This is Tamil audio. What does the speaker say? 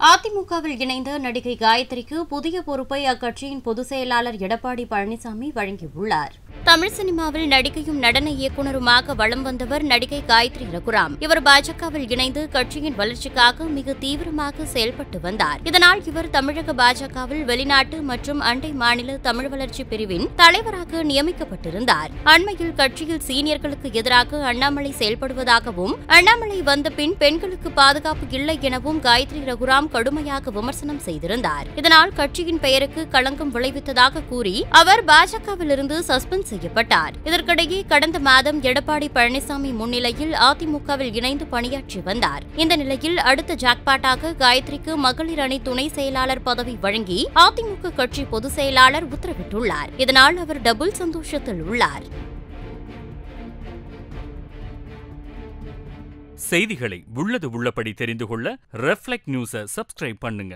அதிமுகவில் இணைந்த நடிகை காயத்ரிக்கு புதிய பொறுப்பை அக்கட்சியின் பொதுச் செயலாளர் எடப்பாடி பழனிசாமி வழங்கியுள்ளார். தமிழ் சினிமாவில் நடிகையும் நடன இயக்குநருமாக வலம் வந்தவர் நடிகை காயத்ரி ரகுராம். இவர் பாஜகவில் இணைந்து கட்சியின் வளர்ச்சிக்காக மிக தீவிரமாக செயல்பட்டு வந்தார். இதனால் இவர் தமிழக பாஜகவில் வெளிநாட்டு மற்றும் அண்டை மாநில தமிழ் வளர்ச்சி பிரிவின் தலைவராக நியமிக்கப்பட்டிருந்தார். அண்மையில் கட்சியில் சீனியர்களுக்கு எதிராக அண்ணாமலை செயல்படுவதாகவும் அண்ணாமலை வந்த பின் பெண்களுக்கு பாதுகாப்பு இல்லை எனவும் காயத்ரி ரகுராம் கடுமையாக விமர்சனம் செய்திருந்தார். இதனால் கட்சியின் பெயருக்கு களங்கம் விளைவித்ததாக கூறி அவர் பாஜகவிலிருந்து சஸ்பெண்ட் செய்யப்பட்டார். இதற்கிடையே கடந்த மாதம் எடப்பாடி பழனிசாமி முன்னிலையில் அதிமுகவில் இணைந்து பணியாற்றி வந்தார். இந்த நிலையில் அடுத்த ஜாக்பாட்டாக காயத்ரிக்கு மகளிர் அணி துணை செயலாளர் பதவி வழங்கி அதிமுக கட்சி பொதுச் செயலாளர் உத்தரவிட்டுள்ளார். இதனால் அவர் டபுள் சந்தோஷத்தில் உள்ளார். செய்திகளை உள்ளது உள்ளபடி தெரிந்து கொள்ள ரெஃப்ளெக்ட் நியூஸை சப்ஸ்கிரைப் பண்ணுங்க.